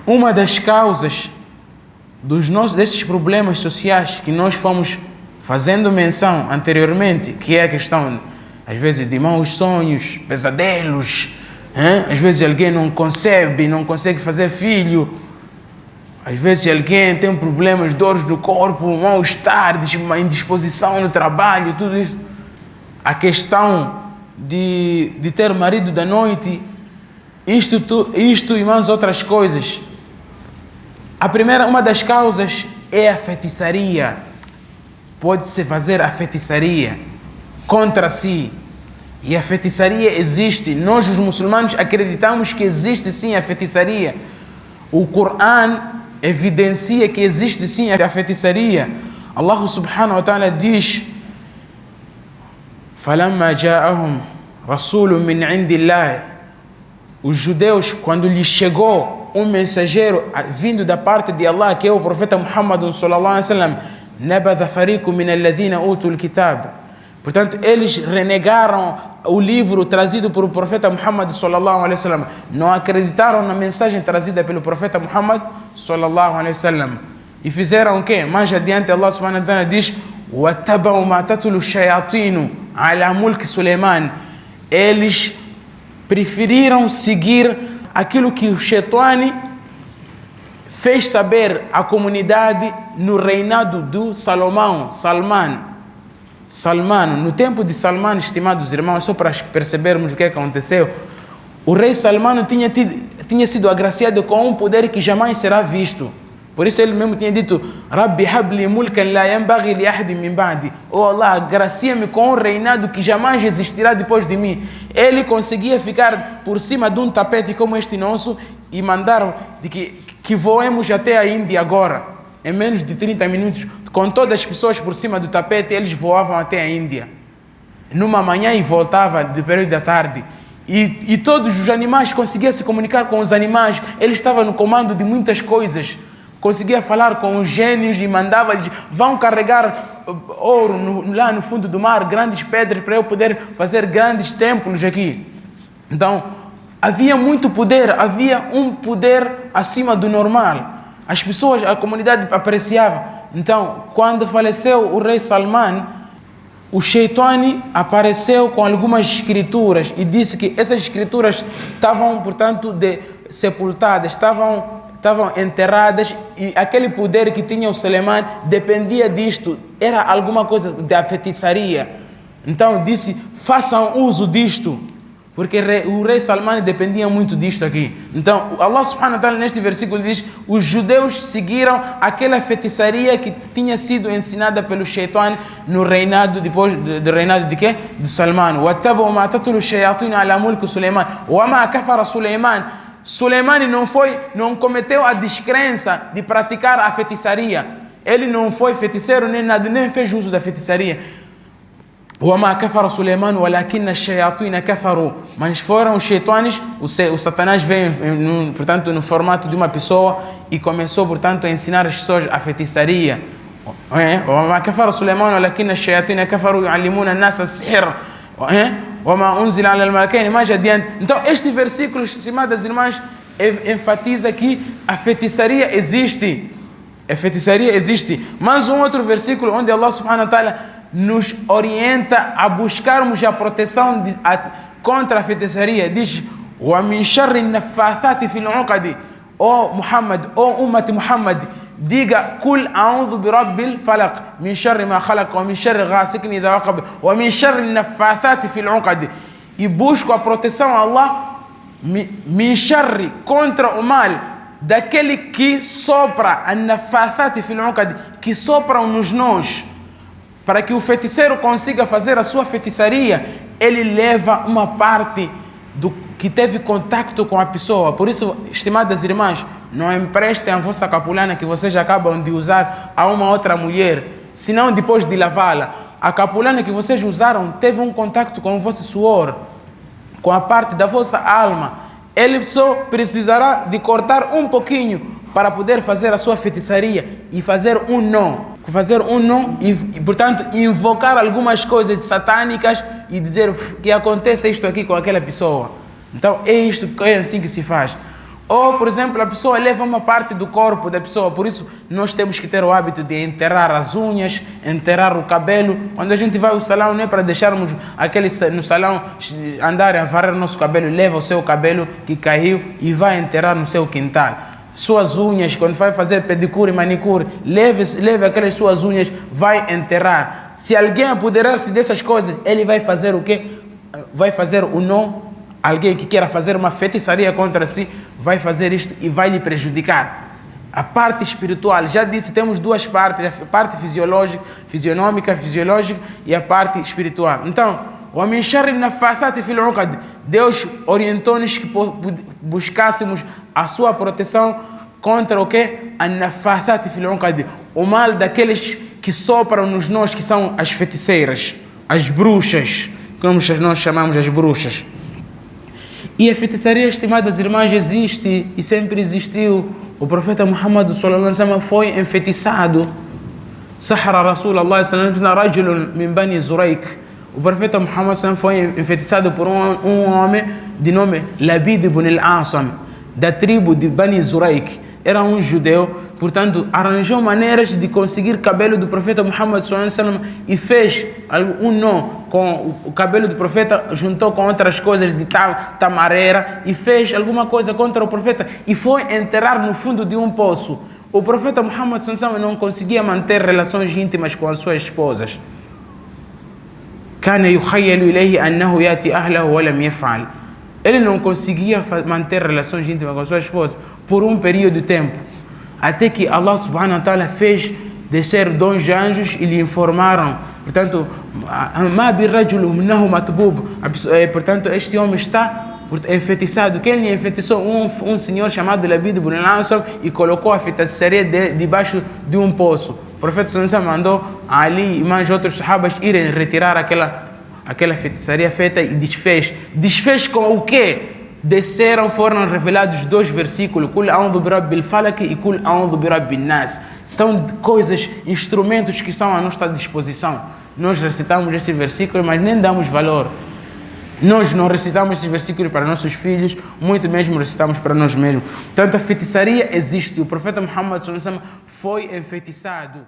Uma das causas desses problemas sociais que nós fomos fazendo menção anteriormente, que é a questão, às vezes, de maus sonhos, pesadelos, às vezes alguém não concebe, não consegue fazer filho, às vezes alguém tem problemas, dores no corpo, mal-estar, indisposição no trabalho, tudo isso. A questão de ter marido da noite, isto e mais outras coisas. Uma das causas é a feitiçaria. Pode-se fazer a feitiçaria contra si. E a feitiçaria existe. Nós, os muçulmanos, acreditamos que existe sim a feitiçaria. O Corão evidencia que existe sim a feitiçaria. Allah subhanahu wa ta'ala diz: فَلَمَّا جَاءَهُمْ رَسُولٌ مِّنْ عِنْدِ اللَّهِ. Os judeus, quando lhes chegou um mensageiro vindo da parte de Allah, que é o profeta Muhammad sallallahu alaihi wasallam, نَبَذَ فَرِيقٌ مِّنَ الَّذِينَ أُوتُوا الْكِتَابَ. Portanto, eles renegaram o livro trazido pelo profeta Muhammad sallallahu alaihi wasallam. Não acreditaram na mensagem trazida pelo profeta Muhammad sallallahu alaihi wasallam. E fizeram o quê? Mais adiante Allah subhanahu wa ta'ala diz: وَاتَّبَعُوا مَا تَتْلُو الشَّيَاطِينُ عَلَى مُلْكِ سُلَيْمَانَ. Eles preferiram seguir aquilo que o Shaitani fez saber à comunidade no reinado do Salman, no tempo de Salman, estimados irmãos, só para percebermos o que aconteceu. O rei Salman tinha sido agraciado com um poder que jamais será visto. Por isso ele mesmo tinha dito: Rabbi habli mulkan la yanbaghi li ahadin min ba'di. Oh Allah, agracia-me com um reinado que jamais existirá depois de mim. Ele conseguia ficar por cima de um tapete como este nosso e mandaram de que voemos até a Índia agora. Em menos de 30 minutos, com todas as pessoas por cima do tapete, eles voavam até a Índia. Numa manhã e voltava de período da tarde. E todos os animais conseguiam se comunicar com os animais. Ele estava no comando de muitas coisas. Conseguia falar com os gênios e mandava-lhes: vão carregar ouro lá no fundo do mar, grandes pedras, para eu poder fazer grandes templos aqui. Então, havia muito poder, havia um poder acima do normal. As pessoas, a comunidade apreciava. Então, quando faleceu o rei Salman, o Shaitani apareceu com algumas escrituras e disse que essas escrituras estavam, portanto, sepultadas, estavam enterradas, e aquele poder que tinha o Suleiman dependia disto, era alguma coisa da feitiçaria. Então disse: façam uso disto, porque o rei Salman dependia muito disto aqui. Então Allah subhanahu wa ta'ala neste versículo diz: os judeus seguiram aquela feitiçaria que tinha sido ensinada pelo Shaitan no reinado, depois do reinado de quê? De Salman. وَاتَّبَعُوا مَا تَتْلُو الشَّيَاطِينُ عَلَى مُلْكِ سُلَيْمَانَ وَمَا كَفَرَ سُلَيْمَانَ. Suleiman não cometeu a descrença de praticar a feitiçaria. Ele não foi feiticeiro nem nada, nem fez uso da feitiçaria. وَمَا كَفَرَ سُلَيْمَانُ وَلَكِنَّ الشَّيَاطِينَ كَفَرُوا. Mas foram os shaitanes, o Satanás veio, portanto, no formato de uma pessoa e começou, portanto, a ensinar as pessoas a feitiçaria. وَمَا كَفَرَ سُلَيْمَانُ وَلَكِنَّ الشَّيَاطِينَ كَفَرُوا يُعَلِّمُونَ النَّاسَ السِّحْرَ وَمَا أُنزِلَ عَلَى الْمَلَكَيْنِ. Mais adiante. Então, este versículo, estimadas irmãs, enfatiza que a feitiçaria existe. A feitiçaria existe. Mas um outro versículo onde Allah subhanahu wa ta'ala nos orienta a buscarmos a proteção contra a feitiçaria. Diz: وَمِنْ شَرِّ النَّفَّاثَاتِ فِي الْعُقَدِ. Ó Muhammad, ó Ummat Muhammad, diga: Kul a'udhu bi rabbil falaq, min sharri ma khalaq, wa min sharri ghasikin idha waqab, wa min sharri naffathati fil 'uqad. E busco a proteção a Allah, min sharri, contra o mal daquele que sopra, an-naffathati fil 'uqad, que sopram nos nós. Para que o feiticeiro consiga fazer a sua feitiçaria, ele leva uma parte do que teve contato com a pessoa. Por isso, estimadas irmãs, não emprestem a vossa capulana que vocês acabam de usar a uma outra mulher, senão depois de lavá-la. A capulana que vocês usaram teve um contato com o vosso suor, com a parte da vossa alma. Ele só precisará de cortar um pouquinho para poder fazer a sua feitiçaria e fazer um nó. E, portanto, invocar algumas coisas satânicas e dizer que acontece isto aqui com aquela pessoa. Então é assim que se faz. Ou, por exemplo, a pessoa leva uma parte do corpo da pessoa, por isso nós temos que ter o hábito de enterrar as unhas, enterrar o cabelo. Quando a gente vai ao salão, não é para deixarmos no salão andarem a varrer nosso cabelo, leva o seu cabelo que caiu e vai enterrar no seu quintal. Suas unhas, quando vai fazer pedicure e manicure, leve aquelas suas unhas, vai enterrar. Se alguém apoderar-se dessas coisas, ele vai fazer o quê? Vai fazer o não. Alguém que queira fazer uma feitiçaria contra si, vai fazer isto e vai lhe prejudicar. A parte espiritual, já disse, temos duas partes, a parte fisionômica e a parte espiritual. Então, Deus orientou-nos que buscássemos a sua proteção contra o quê? O mal daqueles que sopram nos nós, que são as feiticeiras, as bruxas, como nós chamamos as bruxas. E a feitiçaria, estimadas irmãs, existe e sempre existiu. O profeta Muhammad sallallahu alaihi wasallam foi enfeitiçado. Sahara Rasulullah sallallahu alaihi wasallam rajulun min Bani Zuraik. O profeta Muhammad sallallahu alaihi wasallam foi enfeitiçado por um homem de nome Labid ibn al-Asam, da tribo de Bani Zuraik. Era um judeu, portanto, arranjou maneiras de conseguir cabelo do profeta Muhammad sallallahu alaihi wasallam e fez um nó com o cabelo do profeta, juntou com outras coisas de tamareira e fez alguma coisa contra o profeta e foi enterrar no fundo de um poço. O profeta Muhammad sallallahu alaihi wasallam não conseguia manter relações íntimas com as suas esposas. كان يخيل إليه أنه يأتي أهله ولم يفعل. Ele não conseguia manter relações íntimas com a sua esposa por um período de tempo, até que Allah subhanahu wa ta'ala fez descer 2 anjos e lhe informaram, portanto, portanto, este homem está enfeitiçado. Quem lhe enfeitiçou? Um senhor chamado Labid ibn al-Asam, e colocou a feitiçaria debaixo de um poço. O profeta sallallahu alaihi wasallam mandou Ali e mais outros sahabas irem retirar aquela feitiçaria feita e desfez. Desfez com o quê? Foram revelados 2 versículos, Kul a'udhu bi rabbil falaq e Kul a'udhu bi rabbin nas. São coisas, instrumentos que são à nossa disposição. Nós recitamos esse versículo, mas nem damos valor. Nós não recitamos esse versículo para nossos filhos, muito mesmo recitamos para nós mesmos. Portanto, a feitiçaria existe. O profeta Muhammad sallallahu alaihi wasallam foi enfeitiçado.